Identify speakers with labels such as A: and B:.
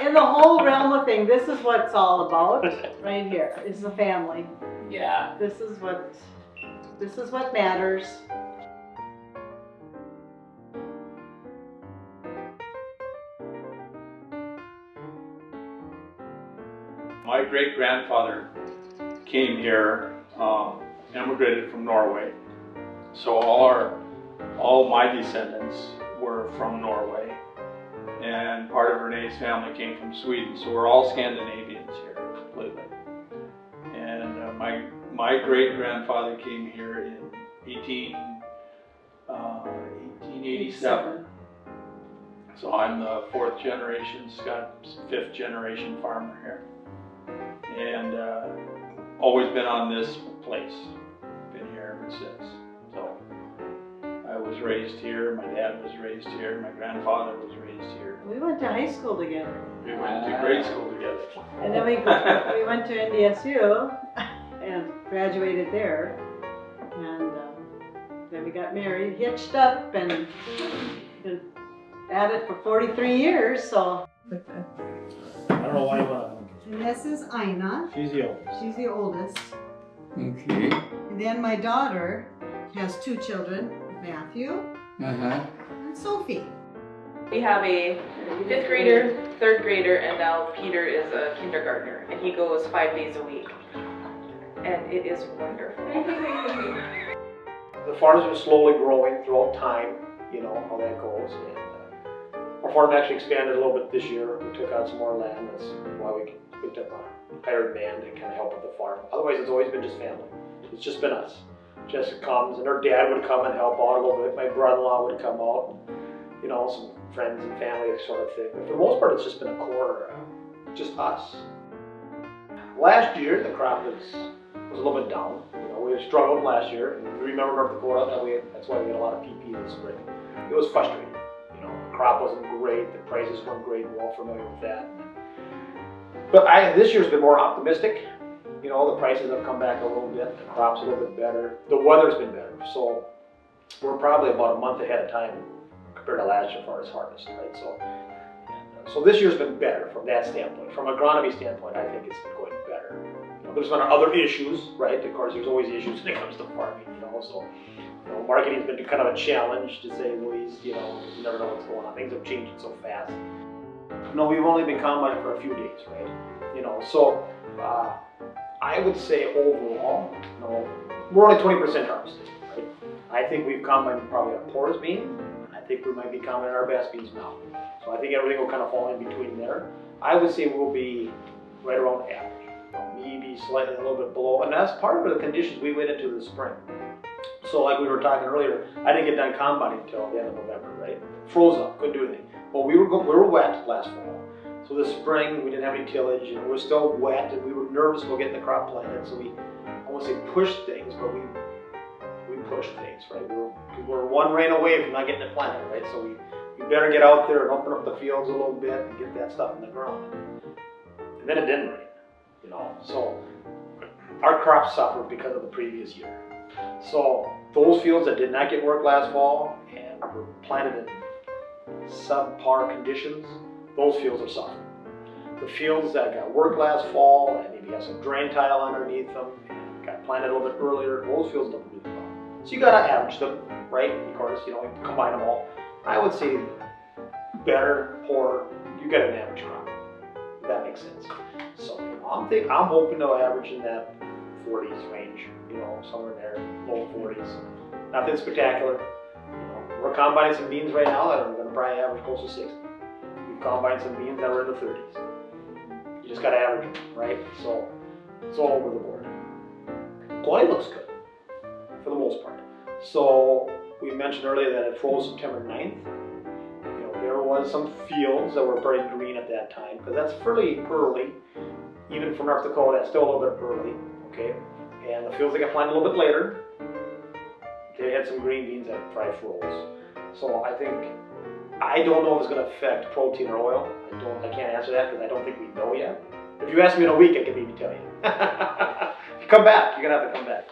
A: in the whole realm of things, this is what it's all about, right here, is the family.
B: Yeah.
A: This is what matters.
C: My great-grandfather came here, immigrated from Norway. So all my descendants were from Norway. And part of Renee's family came from Sweden. So we're all Scandinavians here completely. And my great-grandfather came here in 1887. So I'm the 4th generation, Scott's 5th generation farmer here. And always been on this place, been here ever since. So I was raised here, my dad was raised here, my grandfather was raised here.
A: We went to high school together.
C: We went to grade school together.
A: And then we went to NDSU and graduated there. And then we got married, hitched up, and been at it for 43 years, so.
D: I don't know why you want
A: And this is Ina.
D: to. She's the oldest.
A: She's the oldest.
E: Okay.
A: And then my daughter has 2 children, Matthew
E: Uh-huh.
A: and Sophie.
B: We have a 5th grader, 3rd grader, and now Peter is a kindergartner, and he goes 5 days a week. And it is wonderful.
D: The farm's been slowly growing throughout time, you know how that goes. And our farm actually expanded a little bit this year. We took out some more land. That's why we picked up a hired man to kind of help with the farm. Otherwise, it's always been just family. It's just been us. Jessica comes, and her dad would come and help out a little bit. My brother-in-law would come out, and, you know, some friends and family sort of thing. But for the most part, it's just been a core, just us. Last year, the crop was a little bit down. You know, we struggled last year. And we remember North Dakota, that's why we had a lot of PP this spring. It was frustrating. You know, the crop wasn't great, the prices weren't great. We're all familiar with that. But this year's been more optimistic. You know, the prices have come back a little bit. The crop's a little bit better. The weather's been better. So we're probably about a month ahead of time compared to last year as far as harvest, right? So this year's been better from that standpoint. From an agronomy standpoint, I think it's been going better. You know, there's been other issues, right? Of course, there's always issues when it comes to farming, you know. So, you know, marketing's been kind of a challenge, to say the least. You know, because you never know what's going on. Things have changed so fast. No, we've only been combining for a few days, right? You know, so I would say overall, you know, we're only 20% harvested, right? I think we've combined probably our poorest beans. I think we might be combining our best beans now. So I think everything will kind of fall in between there. I would say we'll be right around average, maybe slightly a little bit below, and that's part of the conditions we went into this spring. So like we were talking earlier, I didn't get done combining until the end of November, right? Froze up, couldn't do anything. Well, we were wet last fall. So this spring, we didn't have any tillage, and we were still wet, and we were nervous about getting the crop planted. So we, I won't say pushed things, but we pushed things, right? We were one rain away from not getting it planted, right? So we better get out there and open up the fields a little bit and get that stuff in the ground. And then it didn't rain, you know. So our crops suffered because of the previous year. So those fields that did not get work last fall and were planted in subpar conditions, those fields are suffering. The fields that got work last fall and maybe have some drain tile underneath them and got planted a little bit earlier, those fields don't really well. So you gotta average them, right? Of course, you know, you combine them all. I would say better, poorer, you get an average crop. If that makes sense. So you know, I'm hoping to average in that 40s range, you know, somewhere in there, low 40s. Nothing spectacular. You know, we're combining some beans right now that are going to probably average close to 60. We've combined some beans that were in the 30s. You just got to average them, right? So it's all over the board. Quality looks good for the most part. So we mentioned earlier that it froze September 9th. You know, there was some fields that were pretty green at that time, because that's fairly early. Even for North Dakota, that's still a little bit early, okay? And the fields that got planted a little bit later, they had some green beans that probably froze. So I don't know if it's going to affect protein or oil. I can't answer that because I don't think we know yet. If you ask me in a week, I can maybe tell you. If you come back, you're going to have to come back.